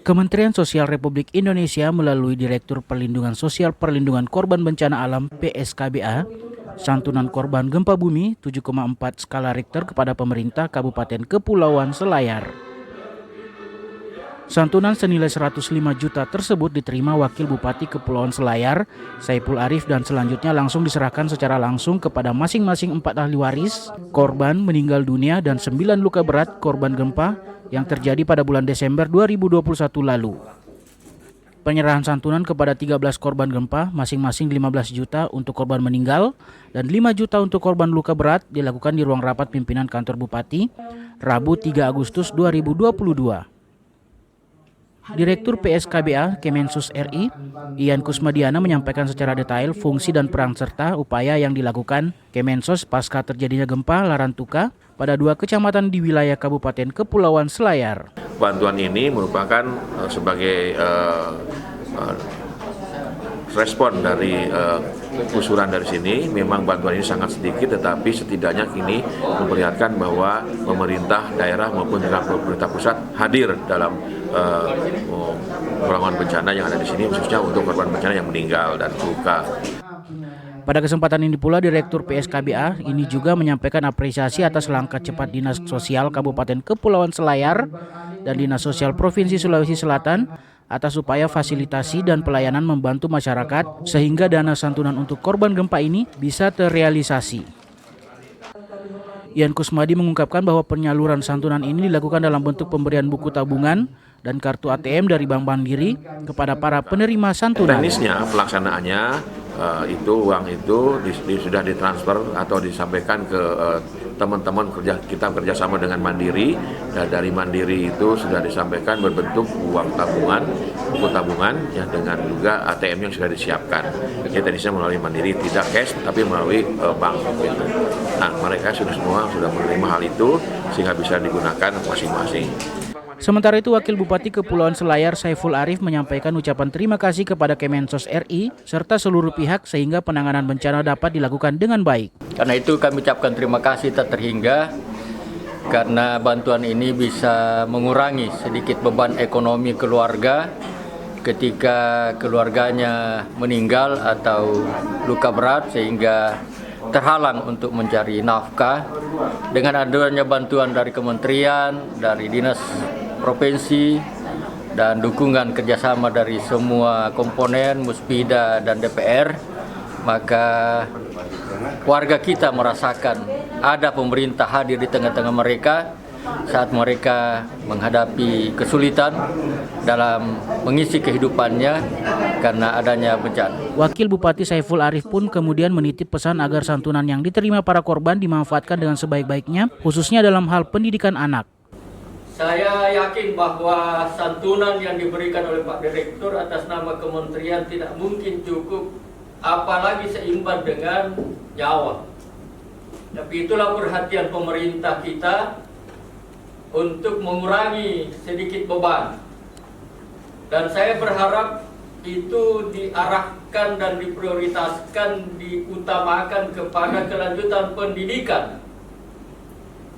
Kementerian Sosial Republik Indonesia melalui Direktur Perlindungan Sosial Perlindungan Korban Bencana Alam (PSKBA), santunan korban gempa bumi 7,4 skala Richter kepada pemerintah Kabupaten Kepulauan Selayar. Santunan senilai 105 juta tersebut diterima Wakil Bupati Kepulauan Selayar, Saiful Arif, dan selanjutnya langsung diserahkan secara langsung kepada masing-masing 4 ahli waris korban meninggal dunia dan 9 luka berat korban gempa yang terjadi pada bulan Desember 2021 lalu. Penyerahan santunan kepada 13 korban gempa, masing-masing 15 juta untuk korban meninggal dan 5 juta untuk korban luka berat dilakukan di ruang rapat pimpinan kantor Bupati, Rabu 3 Agustus 2022. Direktur PSKBA Kemensos RI, Ian Kusmadiana, menyampaikan secara detail fungsi dan peran serta upaya yang dilakukan Kemensos pasca terjadinya gempa Larantuka pada 2 kecamatan di wilayah Kabupaten Kepulauan Selayar. Bantuan ini merupakan sebagai respon dari usulan dari sini. Memang bantuan ini sangat sedikit, tetapi setidaknya ini memperlihatkan bahwa pemerintah daerah maupun pemerintah pusat hadir dalam penanggulangan bencana yang ada di sini, khususnya untuk korban bencana yang meninggal dan luka. Pada kesempatan ini pula, Direktur PSKBA ini juga menyampaikan apresiasi atas langkah cepat Dinas Sosial Kabupaten Kepulauan Selayar dan Dinas Sosial Provinsi Sulawesi Selatan atas upaya fasilitasi dan pelayanan membantu masyarakat sehingga dana santunan untuk korban gempa ini bisa terrealisasi. Ian Kusmadi mengungkapkan bahwa penyaluran santunan ini dilakukan dalam bentuk pemberian buku tabungan dan kartu ATM dari Bank Mandiri kepada para penerima santunan. Teknisnya, pelaksanaannya uang itu sudah ditransfer atau disampaikan ke teman-teman kita kerjasama dengan Mandiri, dan dari Mandiri itu sudah disampaikan berbentuk uang tabungan, buku tabungan, ya, dengan juga ATM yang sudah disiapkan. Jadi tadinya melalui Mandiri, tidak cash tapi melalui bank. Gitu. Nah, mereka semua sudah menerima hal itu sehingga bisa digunakan masing-masing. Sementara itu, Wakil Bupati Kepulauan Selayar Saiful Arif menyampaikan ucapan terima kasih kepada Kemensos RI serta seluruh pihak sehingga penanganan bencana dapat dilakukan dengan baik. Karena itu kami ucapkan terima kasih tak terhingga karena bantuan ini bisa mengurangi sedikit beban ekonomi keluarga ketika keluarganya meninggal atau luka berat sehingga terhalang untuk mencari nafkah. Dengan adanya bantuan dari kementerian, dari dinas provinsi, dan dukungan kerjasama dari semua komponen, Muspida dan DPR, maka warga kita merasakan ada pemerintah hadir di tengah-tengah mereka saat mereka menghadapi kesulitan dalam mengisi kehidupannya karena adanya bencana. Wakil Bupati Saiful Arif pun kemudian menitip pesan agar santunan yang diterima para korban dimanfaatkan dengan sebaik-baiknya, khususnya dalam hal pendidikan anak. Saya yakin bahwa santunan yang diberikan oleh Pak Direktur atas nama kementerian tidak mungkin cukup, apalagi seimbang dengan nyawa. Tapi itulah perhatian pemerintah kita untuk mengurangi sedikit beban. Dan saya berharap itu diarahkan dan diprioritaskan, diutamakan kepada kelanjutan pendidikan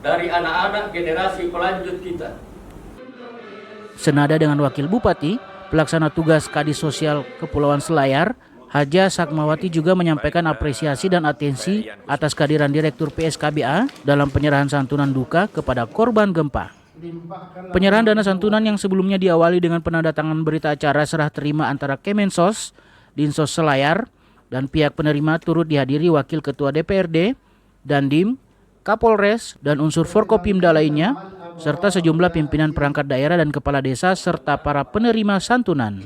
dari anak-anak generasi pelanjut kita. Senada dengan Wakil Bupati, pelaksana tugas Kadis Sosial Kepulauan Selayar, Haja Sakmawati, juga menyampaikan apresiasi dan atensi atas kehadiran Direktur PSKBA dalam penyerahan santunan duka kepada korban gempa. Penyerahan dana santunan yang sebelumnya diawali dengan penandatangan berita acara serah terima antara Kemensos, Dinsos Selayar, dan pihak penerima turut dihadiri Wakil Ketua DPRD, Dandim, Kapolres, dan unsur Forkopimda lainnya, serta sejumlah pimpinan perangkat daerah dan kepala desa serta para penerima santunan.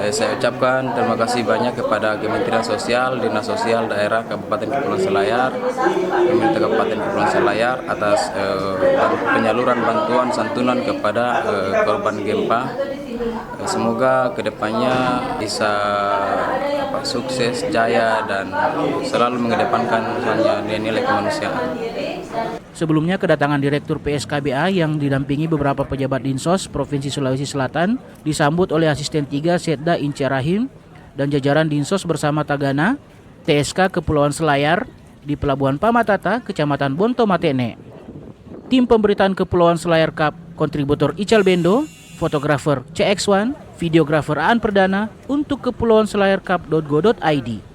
Saya ucapkan terima kasih banyak kepada Kementerian Sosial, Dinas Sosial Daerah Kabupaten Kepulauan Selayar, pemerintah Kabupaten Kepulauan Selayar atas penyaluran bantuan santunan kepada korban gempa. Semoga kedepannya bisa sukses, jaya, dan selalu mengedepankan nilai kemanusiaan. Sebelumnya, kedatangan Direktur PSKBA yang didampingi beberapa pejabat Dinsos Provinsi Sulawesi Selatan disambut oleh Asisten 3 Setda Ince Rahim dan jajaran Dinsos bersama Tagana, TSK Kepulauan Selayar di Pelabuhan Pamatata, Kecamatan Bonto Matene. Tim Pemberitaan Kepulauan Selayar Cup kontributor Ical Bendo, Fotografer CX1, videografer Aan Perdana untuk Kepulauan Selayar Cup.go.id.